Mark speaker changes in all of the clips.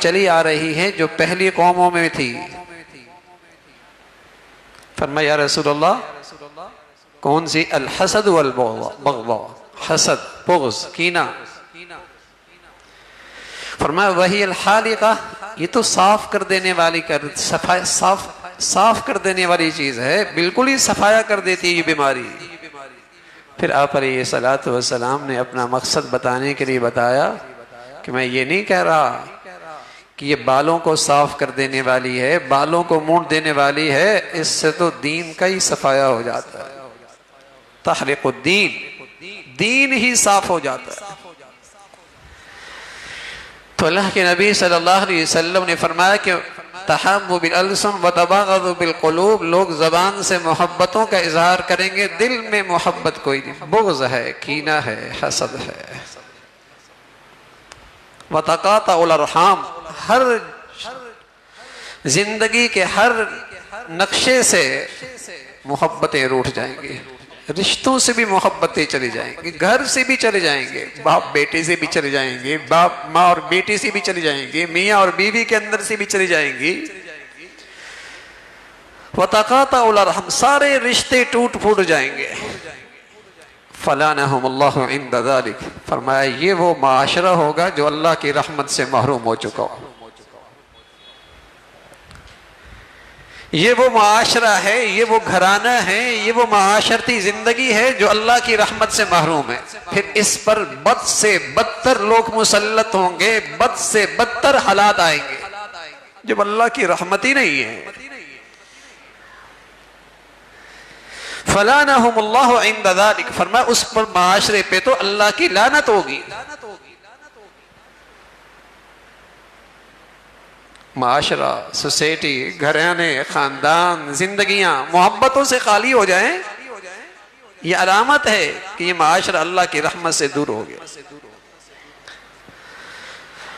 Speaker 1: چلی آ رہی ہے جو پہلی قوموں میں تھی۔ فرمایا یا رسول اللہ کون سی؟ الحسد والبغضاء، حسد، بغض، کینہ۔ فرمایا وہی الحالقہ، یہ تو صاف کر دینے والی صاف کر دینے والی چیز ہے، بالکل ہی صفایا کر دیتی ہے یہ بیماری۔ پھر آپ علیہ الصلوۃ والسلام نے اپنا مقصد بتانے کے لیے بتایا کہ میں یہ نہیں کہہ رہا کہ یہ بالوں کو صاف کر دینے والی ہے، بالوں کو مونڈ دینے والی ہے، اس سے تو دین کا ہی صفایا ہو جاتا ہے، تحریق الدین، دین ہی صاف ہو جاتا ہے۔ تو اللہ کے نبی صلی اللہ علیہ وسلم نے فرمایا کہ تحابوا بالالسن وتباغضوا بالقلوب، لوگ زبان سے محبتوں کا اظہار کریں گے، دل میں محبت کوئی نہیں، بغض ہے، کینہ ہے، حسد ہے۔ وتقاطعوا الارحام، ہر زندگی کے ہر نقشے سے محبتیں روٹھ جائیں گی، رشتوں سے بھی محبتیں چلی جائیں گی، گھر سے بھی چلے جائیں گے، باپ بیٹے سے بھی چلے جائیں گے، باپ ماں اور بیٹی سے بھی چلی جائیں گے، میاں اور بیوی کے اندر سے بھی چلی جائیں گی۔ وَتَقَاطَعُ الْأَرْحَامَ، سارے رشتے ٹوٹ پھوٹ جائیں گے۔ فَلَانَهُمُ اللَّهُ عِنْدَ ذَلِكَ، فرمایا یہ وہ معاشرہ ہوگا جو اللہ کی رحمت سے محروم ہو چکا ہو، یہ وہ معاشرہ ہے، یہ وہ گھرانہ ہے، یہ وہ معاشرتی زندگی ہے جو اللہ کی رحمت سے محروم ہے۔ پھر اس پر بد سے بدتر لوگ مسلط ہوں گے، بد سے بدتر حالات آئیں گے جب اللہ کی رحمت ہی نہیں ہے۔ فَلَانَهُمُ اللَّهُ عِنْدَ ذَلِكَ، فرمایا اس پر معاشرے پہ تو اللہ کی لعنت ہوگی۔ معاشرہ، سوسائٹی، گھرانے، خاندان، زندگیاں محبتوں سے خالی ہو جائیں، یہ علامت ہے کہ یہ معاشرہ اللہ کی رحمت سے دور ہو گیا۔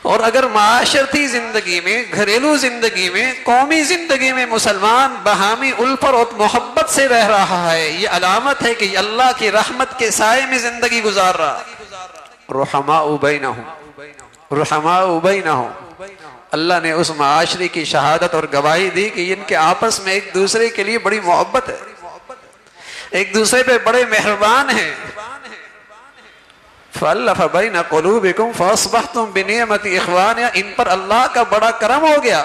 Speaker 1: اور اگر معاشرتی زندگی میں، گھریلو زندگی میں، قومی زندگی میں مسلمان باہمی الفت اور محبت سے رہ رہا ہے، یہ علامت ہے کہ یہ اللہ کی رحمت کے سائے میں زندگی گزار رہا۔ رحماء بینہم، رحماء بینہم، اللہ نے اس معاشرے کی شہادت اور گواہی دی کہ ان کے آپس میں ایک دوسرے کے لیے بڑی محبت ہے، ایک دوسرے پہ بڑے مہربان ہیں۔ فَأَلَّفَ بَيْنَ قُلُوبِكُمْ فَأَصْبَحْتُمْ بِنِعْمَتِ إِخْوَانِهَا، ان پر اللہ کا بڑا کرم ہو گیا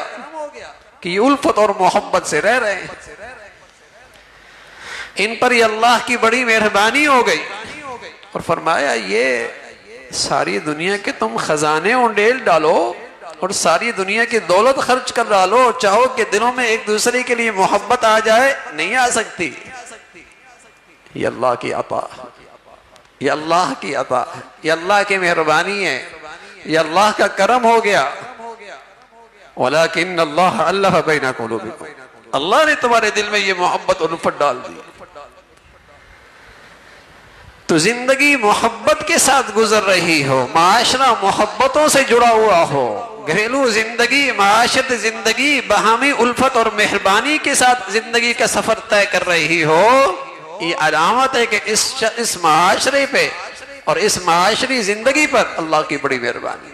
Speaker 1: کہ یہ الفت اور محبت سے رہ رہے ہیں، ان پر یہ اللہ کی بڑی مہربانی ہو گئی۔ اور فرمایا یہ ساری دنیا کے تم خزانے انڈیل ڈالو اور ساری دنیا کی دولت خرچ کر ڈالو، چاہو کہ دلوں میں ایک دوسرے کے لیے محبت آ جائے، نہیں آ سکتی۔ یہ اللہ کی عطا، یہ اللہ کی عطا، یہ اللہ کی مہربانی ہے، یہ اللہ کا کرم ہو گیا۔ وَلَكِنَّ اللَّهَ أَلَّفَ بَيْنَ قُلُوبِكُمْ، اللہ نے تمہارے دل میں یہ محبت اور الفت ڈال دی۔ تو زندگی محبت کے ساتھ گزر رہی ہو، معاشرہ محبتوں سے جڑا ہوا ہو، گھریلو زندگی، معاشرت زندگی باہمی الفت اور مہربانی کے ساتھ زندگی کا سفر طے کر رہی ہو، یہ علامت ہے کہ اس معاشرے پہ اور اس معاشری زندگی پر اللہ کی بڑی مہربانی۔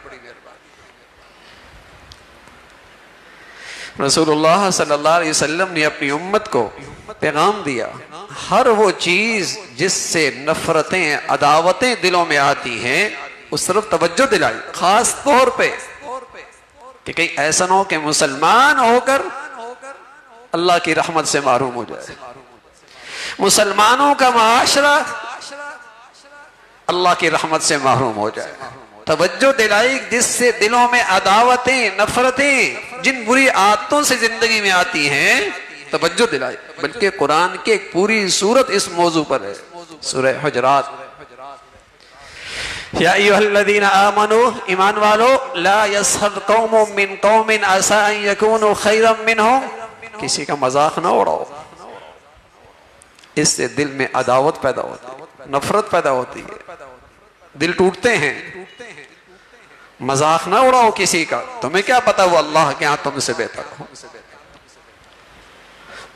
Speaker 1: رسول اللہ صلی اللہ علیہ وسلم نے اپنی امت کو پیغام دیا، ہر وہ چیز جس سے نفرتیں، عداوتیں دلوں میں آتی ہیں اس طرف توجہ دلائی، خاص طور پہ کہ کہیں ایسا نہ ہو کہ مسلمان ہو کر اللہ کی رحمت سے محروم ہو جائے، مسلمانوں کا معاشرہ اللہ کی رحمت سے محروم ہو جائے۔ توجہ دلائی جس سے دلوں میں عداوتیں، نفرتیں، جن بری عادتوں سے زندگی میں آتی ہیں، توجہ دلائی۔ بلکہ قرآن کی ایک پوری سورت اس موضوع پر ہے، سورہ حجرات۔ یا ایھا الذین آمنوا، ایمان والو، لا یسخر قوم من قوم عسى ان یکونوا خیرا منہم، کسی کا مذاق نہ اڑاؤ، اس سے دل میں عداوت پیدا ہوتی ہے، نفرت پیدا ہوتی ہے، دل ٹوٹتے ہیں۔ مذاق نہ اڑاؤ کسی کا، تمہیں کیا پتا وہ اللہ کے ہاں تم سے بہتر ہو۔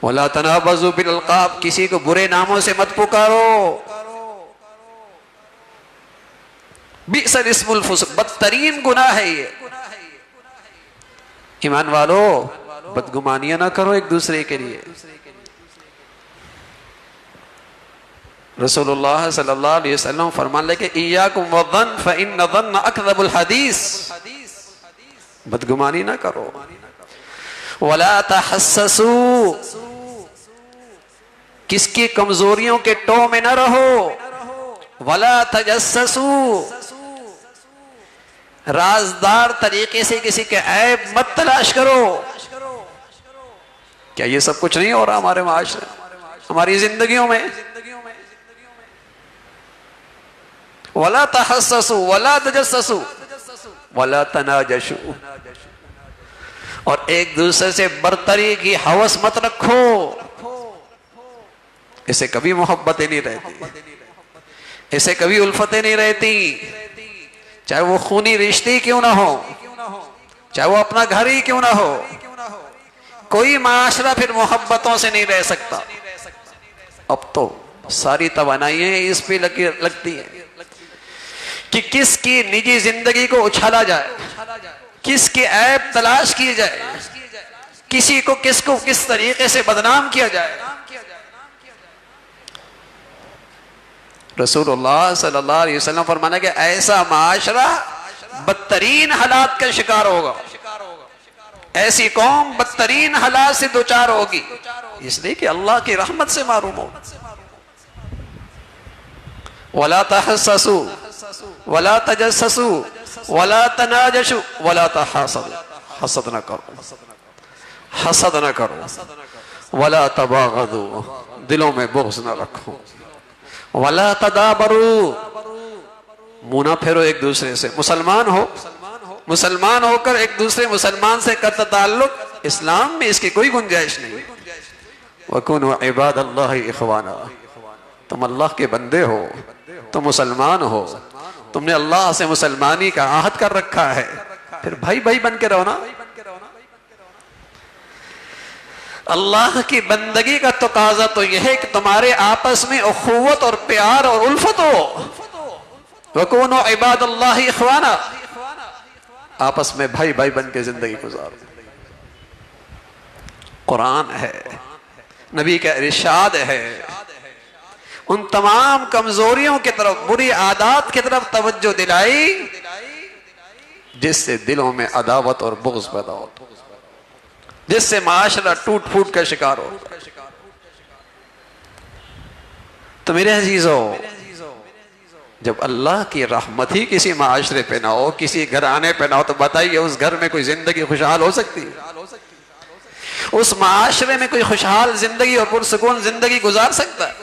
Speaker 1: وَلَا تَنَابَزُوا بِالْأَلْقَابِ، کسی کو برے ناموں سے مت پکارو۔ بِئْسَ الِاسْمُ الْفُسُوقُ، بدترین گناہ ہے یہ۔ ایمان والو بدگمانیاں نہ کرو ایک دوسرے کے لیے. رسول اللہ صلی اللہ علیہ وسلم فرمان لے کہ ایاکم والظن فإن الظن اکذب الحدیث. بدگمانی نہ کرو. ولا تحسسوا، کس کی کمزوریوں کے ٹو میں نہ رہو. ولا تجسسوا، رازدار طریقے سے کسی کے عیب مت تلاش کرو. کیا یہ سب کچھ نہیں ہو رہا ہمارے معاشرے، ہماری زندگیوں میں؟ ولا تحسسوا ولا تجسسوا ولا تناجشوا، اور ایک دوسرے سے برتری کی ہوس مت رکھو. اسے کبھی محبتیں نہیں رہتی، اسے کبھی الفتیں نہیں رہتی، چاہے وہ خونی رشتے کیوں نہ ہو، چاہے وہ اپنا گھر ہی کیوں نہ ہو. کوئی معاشرہ پھر محبتوں سے نہیں رہ سکتا. اب تو ساری توانائیاں اس پہ لگتی ہیں کہ کس کی نجی زندگی کو اچھالا جائے، کس کے عیب تلاش کیے جائے، کسی کو کس طریقے سے بدنام کیا جائے. رسول اللہ صلی اللہ علیہ وسلم فرمانا کہ ایسا معاشرہ بدترین حالات کا شکار ہوگا، ایسی قوم بدترین حالات سے دوچار ہوگی، اس لیے کہ اللہ کی رحمت سے محروم ہو. ولا تحسسوا ولا تجسسوا ولا تناجشوا ولا تحاسدوا، حسد نہ کرو، حسد نہ کرو. ولا تباغضوا، دلوں میں بغض نہ رکھو. ولا تدابروا، منہ نہ پھیرو ایک دوسرے سے. مسلمان ہو کر ایک دوسرے مسلمان سے قطع تعلق اسلام میں اس کی کوئی گنجائش نہیں. وَكُونُوا عِبَادَ اللَّهِ إِخْوَانًا، تم اللہ کے بندے ہو، تم مسلمان ہو، تم نے اللہ سے مسلمانی کا عہد کر رکھا ہے، پھر بھائی بھائی بن کے رہو نا. اللہ کی بندگی کا تقاضا تو یہ ہے کہ تمہارے آپس میں اخوت اور پیار اور الفت ہو. وَكُونُوا عِبَادَ اللَّهِ إِخْوَانًا، آپس میں بھائی بھائی بن کے زندگی گزارو. قرآن ہے، نبی کا ارشاد ہے. ان تمام کمزوریوں کی طرف، بری عادات کی طرف توجہ دلائی جس سے دلوں میں عداوت اور بغض پیدا ہو، جس سے معاشرہ ٹوٹ پھوٹ کا شکار ہو. تو میرے عزیزو، جب اللہ کی رحمت ہی کسی معاشرے پہ نہ ہو، کسی گھرانے پہ نہ ہو، تو بتائیے اس گھر میں کوئی زندگی خوشحال ہو سکتی ہے؟ اس معاشرے میں کوئی خوشحال زندگی اور پرسکون زندگی گزار سکتا ہے؟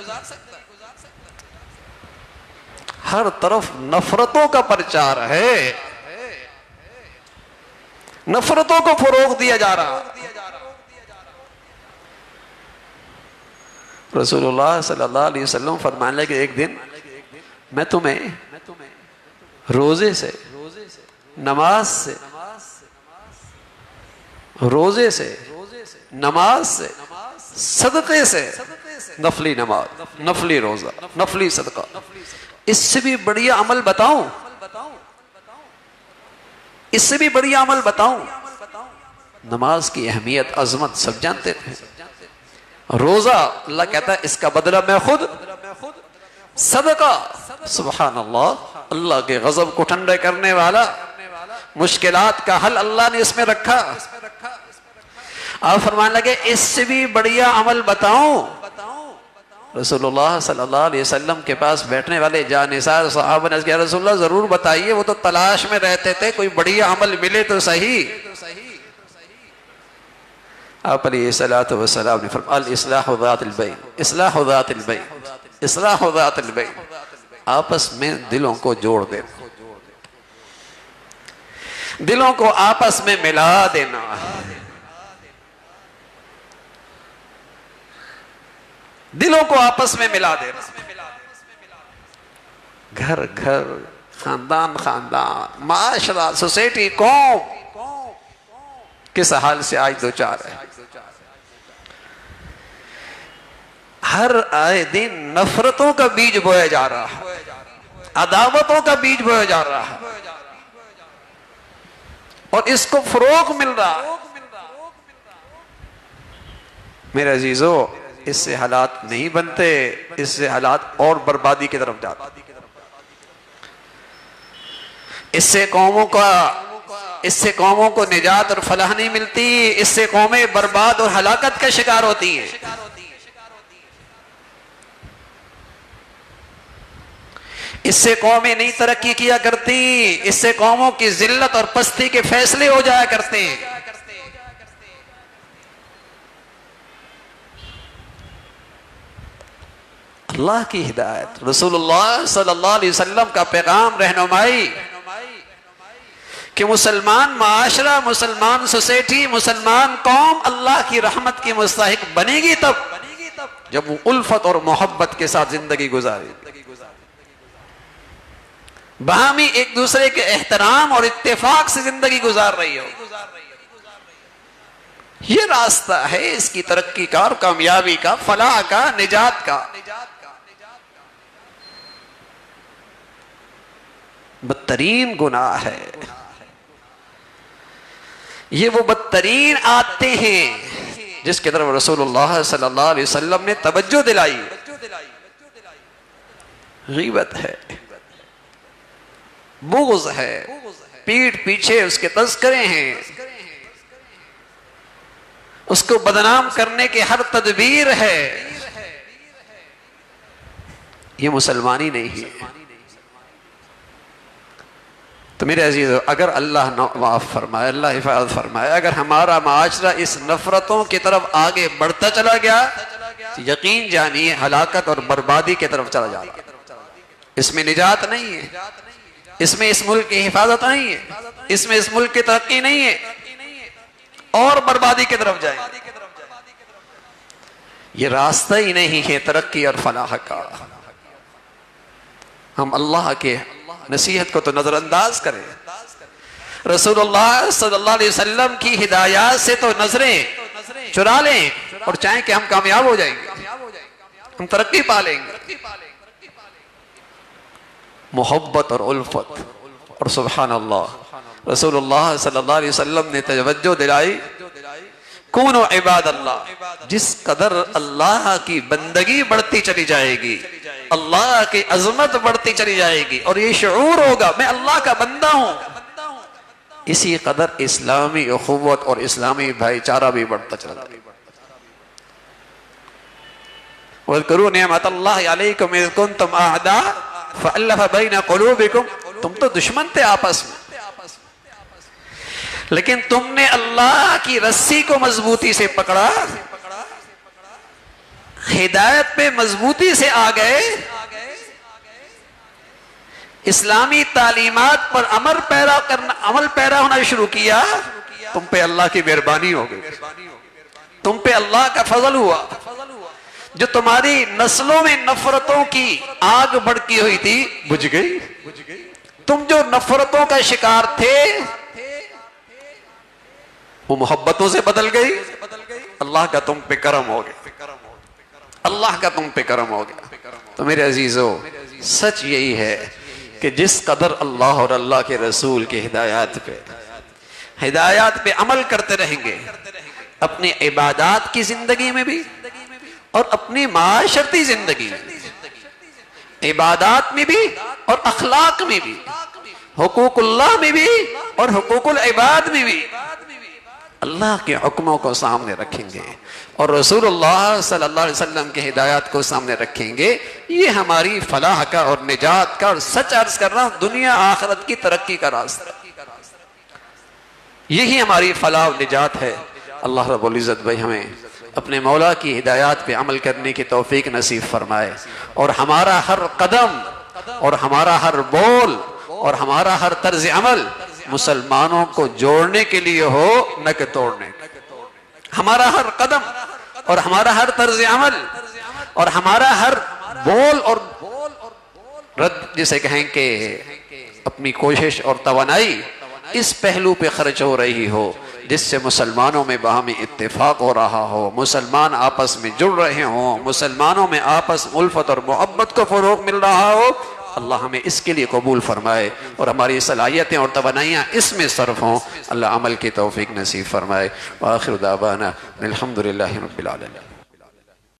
Speaker 1: ہر طرف نفرتوں کا پرچار ہے، نفرتوں کو فروغ دیا جا رہا. رسول اللہ صلی اللہ علیہ وسلم فرمانے لگے کہ ایک دن میں تمہیں روزے سے، نماز سے، روزے سے، نماز سے، صدقے سے، نفلی نماز، نفلی روزہ، نفلی صدقہ، اس سے بھی بڑھیا عمل بتاؤں؟ اس سے بھی بڑھیا عمل بتاؤں؟ نماز کی اہمیت، عظمت سب جانتے تھے. روزہ اللہ کہتا ہے اس کا بدلہ میں خود. صدقہ سبحان اللہ، اللہ کے غضب کو ٹھنڈے کرنے والا، مشکلات کا حل اللہ نے اس میں رکھا. آپ فرمانے لگے اس سے بھی بڑھیا عمل بتاؤں؟ رسول اللہ صلی اللہ علیہ وسلم کے پاس بیٹھنے والے جانثار صحابہ نے کہا رسول اللہ ضرور بتائیے، وہ تو تلاش میں رہتے تھے کوئی بڑھیا عمل ملے تو صحیح. آپ علیہ الصلوۃ والسلام نے فرمایا الاصلاح ذات البین، اصلاح ذات البین، اصلاح ذات البین، آپس میں دلوں کو جوڑ دینا، دلوں کو آپس میں ملا دینا. دلوں کو آپس میں ملا دینا. گھر گھر، خاندان خاندان، معاشرہ، سوسائٹی، قوم کس حال سے آج دو چار ہے. ہر آئے دن نفرتوں کا بیج بویا جا رہا ہے، عداوتوں کا بیج بویا جا رہا ہے. اور اس کو فروغ مل رہا. میرے عزیزو، اس سے حالات نہیں بنتے، اس سے حالات اور بربادی کی طرف جاتے. اس سے قوموں کو نجات اور فلاح نہیں ملتی، اس سے قومیں برباد اور ہلاکت کا شکار ہوتی ہیں. اس سے قومیں نہیں ترقی کیا کرتی، اس سے قوموں کی ذلت اور پستی کے فیصلے ہو جایا کرتے ہیں. اللہ کی ہدایت، رسول اللہ صلی اللہ علیہ وسلم کا پیغام، رہنمائی کہ مسلمان معاشرہ، مسلمان سوسائٹی، مسلمان قوم اللہ کی رحمت کی مستحق بنے گی تب جب وہ الفت اور محبت کے ساتھ زندگی گزارے، باہمی ایک دوسرے کے احترام اور اتفاق سے زندگی گزار رہی ہو. یہ راستہ ہے اس کی ترقی کا اور کامیابی کا، فلاح کا، نجات کا. بدترین گناہ ہے یہ، وہ بدترین عادتیں ہیں جس کی طرف رسول اللہ صلی اللہ علیہ وسلم نے توجہ دلائی. غیبت ہے، بغض ہے، پیٹھ پیچھے اس کے تذکرے ہیں، اس کو بدنام کرنے کی ہر تدبیر ہے. یہ مسلمانی نہیں ہے. تو میرے عزیزو، اگر اللہ معاف فرمائے، اللہ حفاظت فرمائے، اگر ہمارا معاشرہ اس نفرتوں کی طرف آگے بڑھتا چلا گیا تو یقین جانیے ہلاکت اور بربادی کی طرف چلا جا رہا. اس میں نجات نہیں ہے، اس میں اس ملک کی حفاظت نہیں ہے، اس میں اس ملک کی ترقی نہیں ہے، اور بربادی کی طرف جائیں. یہ راستہ ہی نہیں ہے ترقی اور فلاح کا. ہم اللہ کے نصیحت کو تو نظر انداز کریں، رسول اللہ صلی اللہ علیہ وسلم کی ہدایات سے تو نظریں چرا لیں اور چاہیں کہ ہم کامیاب ہو جائیں گے، ہم ترقی پا لیں گے. محبت اور الفت. اور سبحان اللہ، رسول اللہ صلی اللہ علیہ وسلم نے توجہ دلائی، کونوا عباد اللہ. جس قدر اللہ کی بندگی بڑھتی چلی جائے گی، اللہ کی عظمت بڑھتی چلی جائے گی اور یہ شعور ہوگا میں اللہ کا بندہ ہوں، اسی قدر اسلامی اخوت اور اسلامی بھائی چارہ بھی بڑھتا چلا جائے گا. وَاذْكُرُوا نِعْمَةَ اللَّهِ عَلَيْكُمْ إِذْ كُنْتُمْ أَعْدَاءً فَأَلَّفَ بَيْنَ قُلُوبِكُمْ. تم تو دشمن تھے آپس میں، لیکن تم نے اللہ کی رسی کو مضبوطی سے پکڑا، ہدایت پہ مضبوطی سے آ گئے، اسلامی تعلیمات پر عمل پیرا ہونا شروع کیا. تم پہ اللہ کی مہربانی ہو گئی، تم پہ اللہ کا فضل ہوا. جو تمہاری نسلوں میں نفرتوں کی آگ بھڑکی ہوئی تھی بجھ گئی. تم جو نفرتوں کا شکار تھے وہ محبتوں سے بدل گئی. اللہ کا تم پہ کرم ہو گیا، اللہ کا تم پہ کرم ہو گیا. تو میرے عزیزو، سچ یہی ہے کہ جس قدر اللہ اور اللہ کے رسول کی ہدایات پہ عمل کرتے رہیں گے، اپنی عبادات کی زندگی میں بھی اور اپنی معاشرتی زندگی میں، عبادات میں بھی اور اخلاق میں بھی، حقوق اللہ میں بھی اور حقوق العباد میں بھی اللہ کے حکموں کو سامنے رکھیں گے اور رسول اللہ صلی اللہ علیہ وسلم کے ہدایات کو سامنے رکھیں گے. یہ ہماری فلاح کا اور نجات کا، اور سچ عرض کر رہا ہوں دنیا آخرت کی ترقی کا راستہ، یہی ہماری فلاح و نجات ہے. اللہ رب العزت بھائی ہمیں اپنے مولا کی ہدایات پہ عمل کرنے کی توفیق نصیب فرمائے، اور ہمارا ہر قدم اور ہمارا ہر بول اور ہمارا ہر طرز عمل مسلمانوں کو جوڑنے کے لیے ہو، نہ کہ توڑنے. ہمارا ہر قدم اور ہمارا ہر طرز عمل اور ہمارا ہر بول اور رد، جسے کہیں کہ اپنی کوشش اور توانائی اس پہلو پہ خرچ ہو رہی ہو جس سے مسلمانوں میں باہمی اتفاق ہو رہا ہو، مسلمان آپس میں جڑ رہے ہوں، مسلمانوں میں آپس الفت اور محبت کو فروغ مل رہا ہو. اللہ ہمیں اس کے لیے قبول فرمائے اور ہماری صلاحیتیں اور توانائیاں اس میں صرف ہوں، اللہ عمل کی توفیق نصیب فرمائے۔ وآخر دعوانا الحمدللہ رب العالمین۔